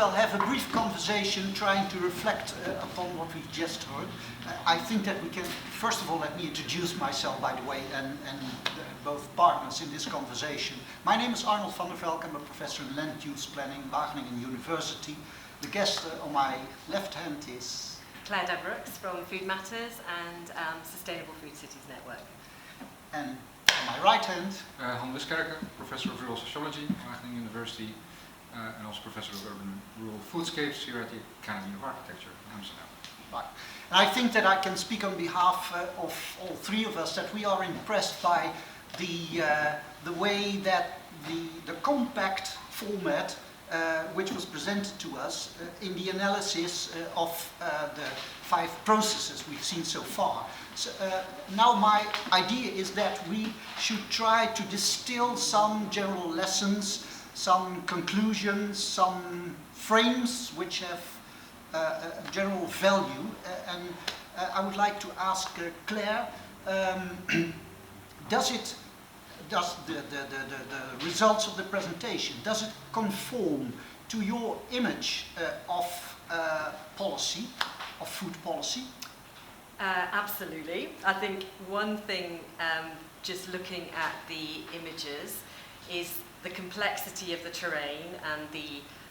well, have a brief conversation trying to reflect upon what we've just heard. I think that we can, first of all, let me introduce myself, by the way, and both partners in this conversation. My name is Arnold van der Valk. I'm a professor in land use planning, Wageningen University. The guest on my left hand is Clare from Food Matters and Sustainable Food Cities Network. And on my right hand, Wiskerke, Professor of Rural Sociology, Wageningen University, and also Professor of Urban Rural Foodscapes here at the Academy of Architecture in Amsterdam. Right. And I think that I can speak on behalf of all three of us that we are impressed by the way that the compact format which was presented to us in the analysis of the 5 processes we've seen so far. So, now my idea is that we should try to distill some general lessons, some conclusions, some frames which have a general value. And I would like to ask Clare, does the results of the presentation, does it conform to your image of policy, of food policy? Absolutely. I think one thing, just looking at the images, is the complexity of the terrain and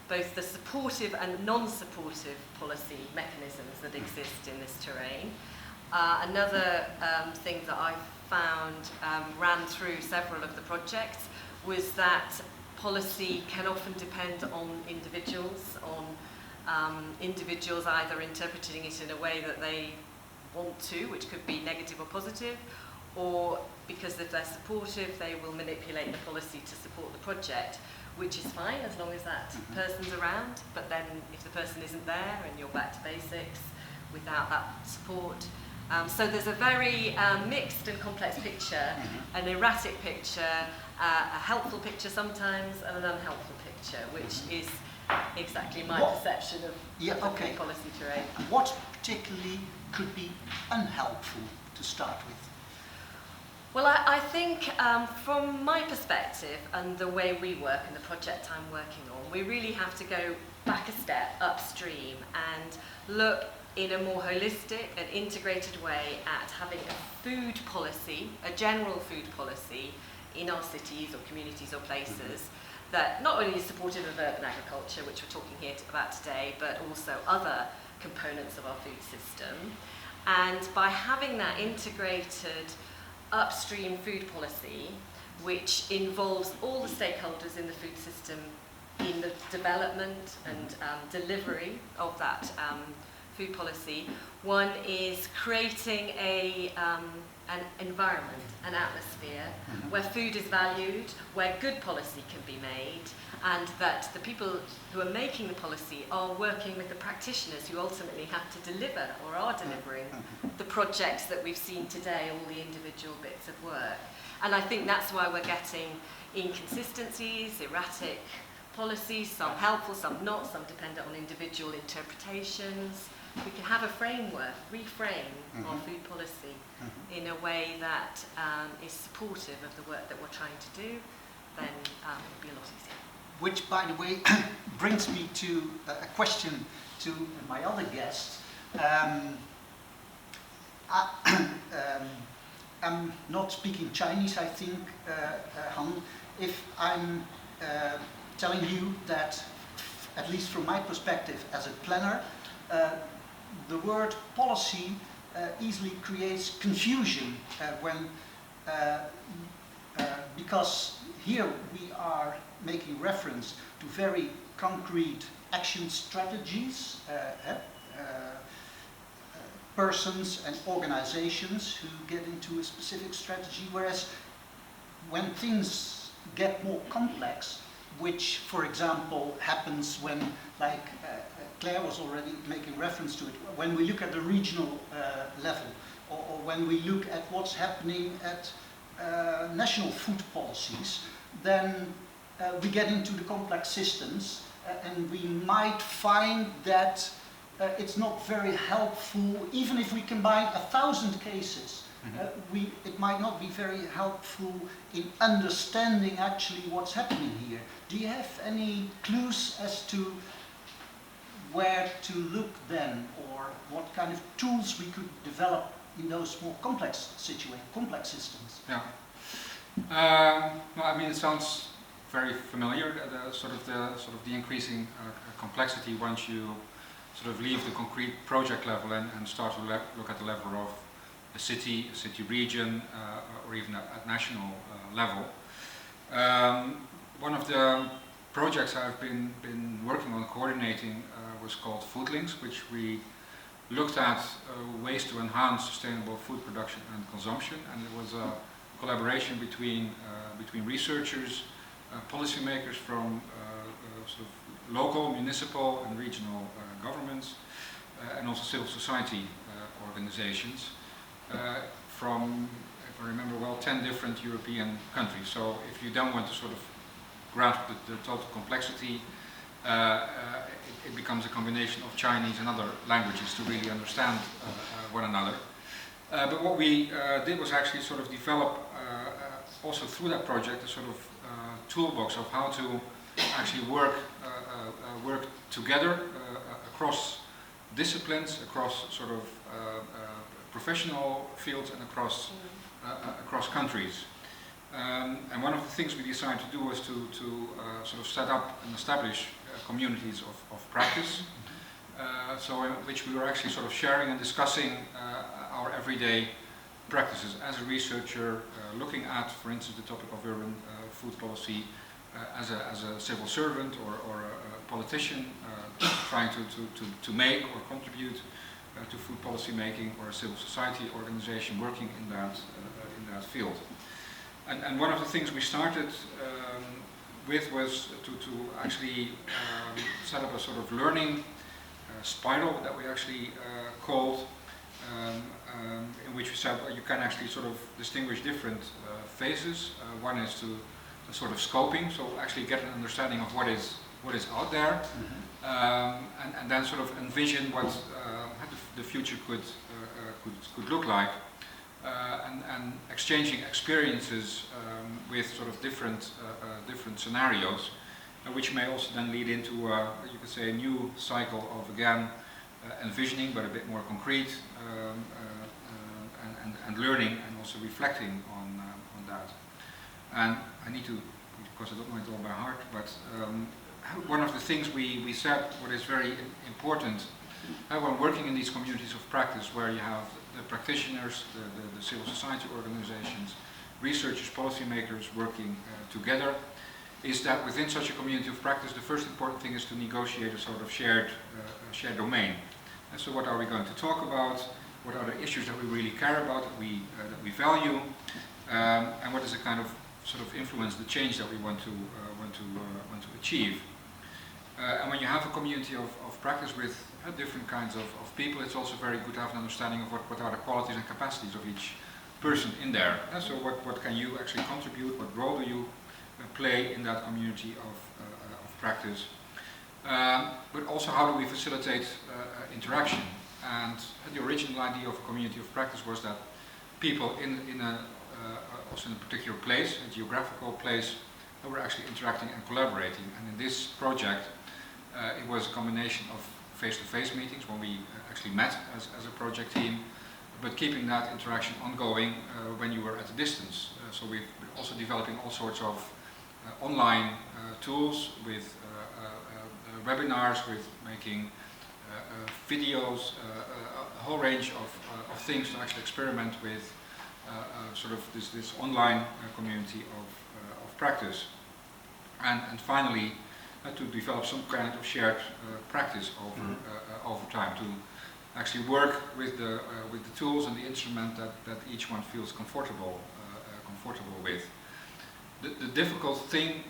both the supportive and non-supportive policy mechanisms that exist in this terrain. Another thing that I found ran through several of the projects was that policy can often depend on individuals, individuals either interpreting it in a way that they want to, which could be negative or positive, or because if they're supportive, they will manipulate the policy to support the project, which is fine as long as that person's around. But then if the person isn't there and you're back to basics without that support. So there's a very mixed and complex picture, an erratic picture, a helpful picture sometimes, and an unhelpful picture, which is exactly my perception of the policy terrain. What particularly could be unhelpful to start with? Well, I think from my perspective and the way we work and the project I'm working on, we really have to go back a step upstream and look in a more holistic and integrated way at having a food policy, a general food policy in our cities or communities or places that not only is supportive of urban agriculture, which we're talking here about today, but also other components of our food system. And by having that integrated upstream food policy, which involves all the stakeholders in the food system in the development and delivery of that food policy, one is creating an environment, an atmosphere where food is valued, where good policy can be made, and that the people who are making the policy are working with the practitioners who ultimately have to deliver or are delivering the projects that we've seen today, all the individual bits of work. And I think that's why we're getting inconsistencies, erratic policies, some helpful, some not, some dependent on individual interpretations. We can have a framework, reframe our food policy in a way that is supportive of the work that we're trying to do, then it'll be a lot easier. Which, by the way, brings me to a question to my other guest. I'm not speaking Chinese, I think, Han, if I'm telling you that, at least from my perspective as a planner, the word policy easily creates confusion because here we are making reference to very concrete action strategies, persons and organizations who get into a specific strategy, whereas when things get more complex, which, for example, happens when, like Clare was already making reference to it, when we look at the regional level, or when we look at what's happening at national food policies, then we get into the complex systems, and we might find that it's not very helpful, even if we combine 1,000 cases. It might not be very helpful in understanding actually what's happening here. Do you have any clues as to where to look then, or what kind of tools we could develop in those more complex systems. Yeah. Well, I mean, it sounds very familiar. The sort of the increasing complexity once you sort of leave the concrete project level and start to look at the level of a city region, or even at national level. One of the projects I've been working on coordinating was called Food Links, which we looked at ways to enhance sustainable food production and consumption, and it was a collaboration between researchers, policymakers from sort of local, municipal and regional governments, and also civil society organizations from, if I remember well, 10 different European countries. So if you don't want to sort of grasp the total complexity, it becomes a combination of Chinese and other languages to really understand one another. But what we did was actually sort of develop, also through that project, a sort of toolbox of how to actually work together across disciplines, across sort of professional fields, and across countries. And one of the things we decided to do was to sort of set up and establish communities of practice, so in which we were actually sort of sharing and discussing our everyday practices as a researcher, looking at, for instance, the topic of urban food policy as a civil servant or a politician trying to make or contribute to food policy making, or a civil society organization working in that field. And one of the things we started with was to actually set up a sort of learning spiral that we actually called, in which we said, well, you can actually sort of distinguish different phases. One is to sort of scoping, so actually get an understanding of what is out there, and then sort of envision what the future could look like, and exchanging experiences with sort of different scenarios, which may also then lead into you could say a new cycle of again envisioning, but a bit more concrete, and learning and also reflecting on that. And I need to, because I don't know it all by heart, but one of the things we said, what is very important when working in these communities of practice, where you have the practitioners, the civil society organizations, researchers, policymakers working together, is that within such a community of practice, the first important thing is to negotiate a sort of shared domain. And so what are we going to talk about? What are the issues that we really care about, that we value, and what is the kind of sort of influence, the change that we want to achieve? And when you have a community of practice with different kinds of people, it's also very good to have an understanding of what are the qualities and capacities of each person in there. And so what can you actually contribute, what role do you play in that community of practice? But also, how do we facilitate interaction? And the original idea of a community of practice was that people also in a particular place, a geographical place, were actually interacting and collaborating. And in this project, it was a combination of face-to-face meetings when we actually met as a project team, but keeping that interaction ongoing when you were at a distance. So we've been also developing all sorts of online tools with webinars, with making videos, a whole range of things to actually experiment with sort of this online community of practice. And finally, to develop some kind of shared practice over time, to actually work with the tools and the instrument that each one feels comfortable with. The difficult thing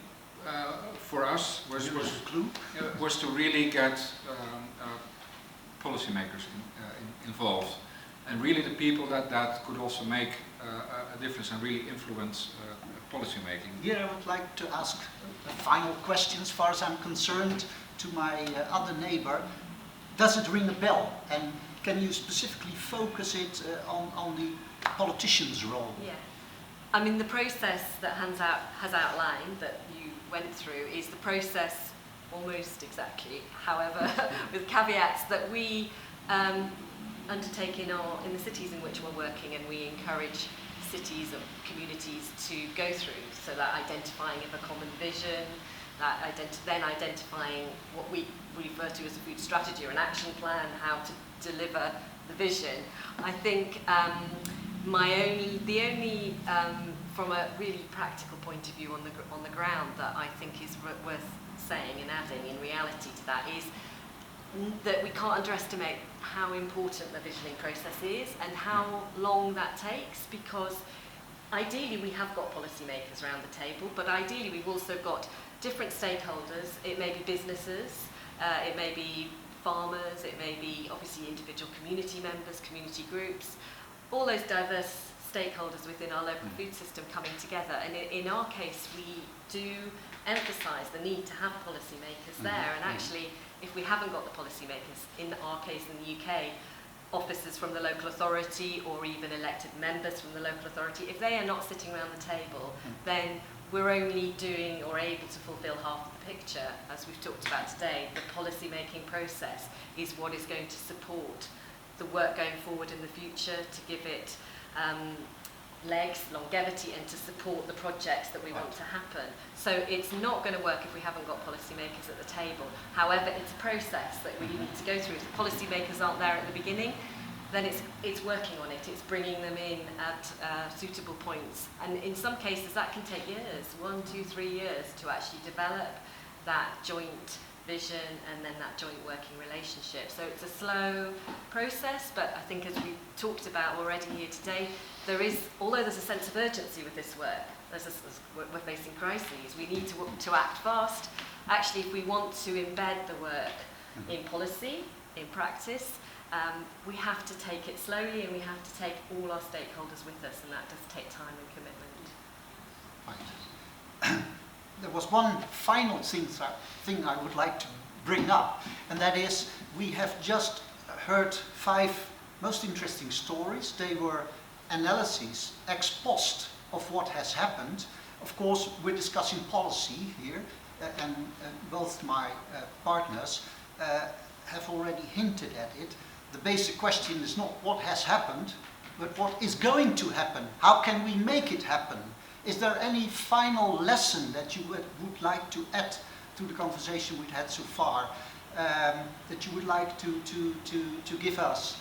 for us was to really get policymakers involved, and really the people that could also make a difference and really influence policy making. Here I would like to ask a final question, as far as I'm concerned, to my other neighbor. Does it ring a bell? And can you specifically focus it on the politician's role? Yeah. I mean, the process that Hans has outlined, that you went through, is the process almost exactly. However, with caveats that we undertake in the cities in which we're working, and we encourage cities or communities to go through, so that identifying of a common vision, that then identifying what we refer to as a food strategy or an action plan, how to deliver the vision. I think the only from a really practical point of view on the ground that I think is worth saying and adding in reality to that is that we can't underestimate how important the visioning process is and how long that takes, because ideally we have got policymakers around the table, but ideally we've also got different stakeholders. It may be businesses, it may be farmers, it may be obviously individual community members, community groups, all those diverse stakeholders within our local food system coming together. And in our case, we do emphasise the need to have policymakers there, and actually if we haven't got the policymakers, in our case in the UK, officers from the local authority or even elected members from the local authority, if they are not sitting around the table, then we're only doing or able to fulfil half of the picture. As we've talked about today, the policy making process is what is going to support the work going forward in the future, to give it legs, longevity, and to support the projects that we want to happen. So it's not going to work if we haven't got policymakers at the table. However, it's a process that we need to go through. If the policymakers aren't there at the beginning, then it's working on it. It's bringing them in at suitable points. And in some cases, that can take years, 1, 2, 3 years, to actually develop that joint vision and then that joint working relationship. So it's a slow process, but I think as we've talked about already here today, although there's a sense of urgency with this work, we're facing crises, we need to act fast. Actually, if we want to embed the work in policy, in practice, we have to take it slowly, and we have to take all our stakeholders with us, and that does take time and commitment. Right. There was one final thing I would like to bring up, and that is we have just heard 5 most interesting stories. They were analyses ex post of what has happened. Of course, we're discussing policy here, and both my partners have already hinted at it. The basic question is not what has happened, but what is going to happen. How can we make it happen? Is there any final lesson that you would like to add to the conversation we've had so far, that you would like to give us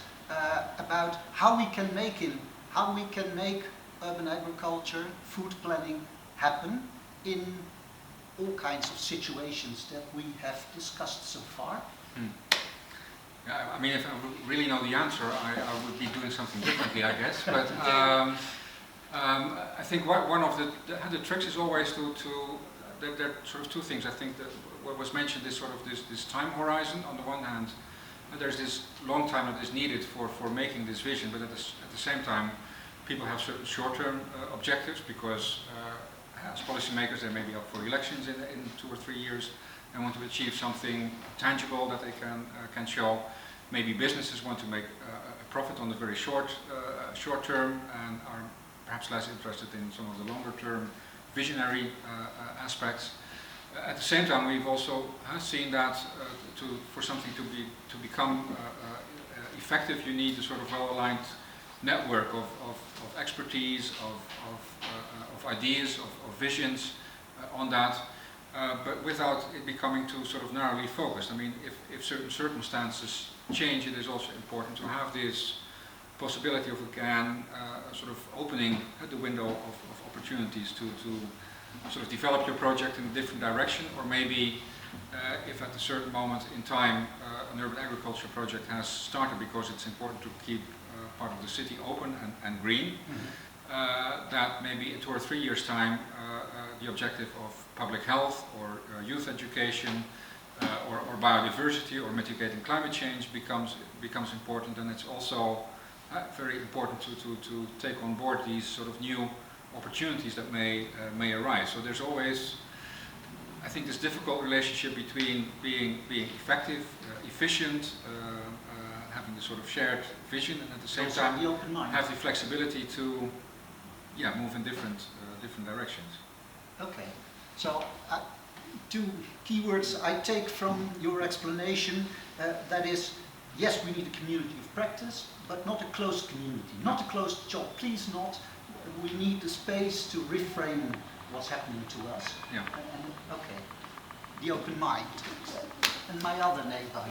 about how we can make urban agriculture, food planning happen in all kinds of situations that we have discussed so far? Yeah, I mean, if I really know the answer, I would be doing something differently, I guess. But I think one of the tricks is always there are sort of 2 things. I think that what was mentioned is sort of this time horizon. On the one hand, there's this long time that is needed for making this vision, but at the same time, people have certain short-term objectives, because as policymakers they may be up for elections in 2 or 3 years and want to achieve something tangible that they can show. Maybe businesses want to make a profit on the very short term and are perhaps less interested in some of the longer term visionary aspects. At the same time, we've also seen that for something to become effective, you need a sort of well-aligned network of expertise, of ideas, of visions on that, but without it becoming too sort of narrowly focused. I mean, if certain circumstances change, it is also important to have this possibility of again sort of opening the window of opportunities to sort of develop your project in a different direction, or maybe if at a certain moment in time an urban agriculture project has started because it's important to keep part of the city open and green, that maybe in 2 or 3 years' time the objective of public health or youth education or biodiversity or mitigating climate change becomes important, and it's also very important to take on board these sort of new opportunities that may arise. So there's always, I think, this difficult relationship between being effective, efficient, having the sort of shared vision, and at the same time have the flexibility to move in different directions. Okay, so two keywords I take from your explanation. That is, yes, we need a community of practice, but not a closed community, not a closed job. Please not. We need the space to reframe what's happening to us. Yeah. Okay, the open mind. And my other neighbour.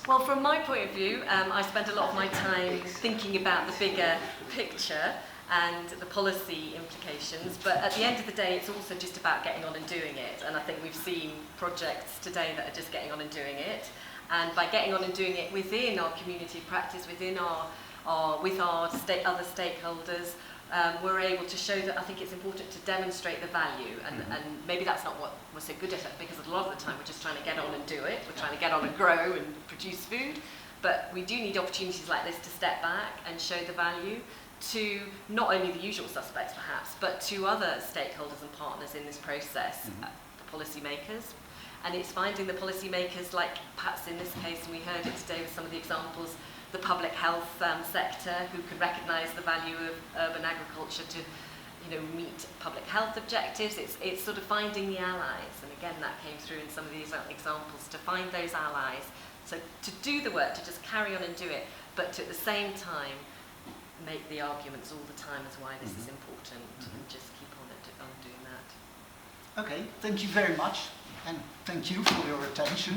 Well, from my point of view, I spend a lot of my time thinking about the bigger picture and the policy implications, but at the end of the day it's also just about getting on and doing it, and I think we've seen projects today that are just getting on and doing it, and by getting on and doing it within our community practice, within with our other stakeholders, we're able to show that I think it's important to demonstrate the value, and maybe that's not what we're so good at, because a lot of the time we're just trying to get on and do it, we're trying to get on and grow and produce food, but we do need opportunities like this to step back and show the value to not only the usual suspects perhaps, but to other stakeholders and partners in this process, the policymakers. And it's finding the policymakers, like perhaps in this case, and we heard it today with some of the examples, the public health sector, who can recognise the value of urban agriculture to, meet public health objectives. It's sort of finding the allies, and again that came through in some of these examples, to find those allies. So to do the work, to just carry on and do it, but to at the same time make the arguments all the time as why this is important, and just keep on doing that. Okay, thank you very much, and thank you for your attention.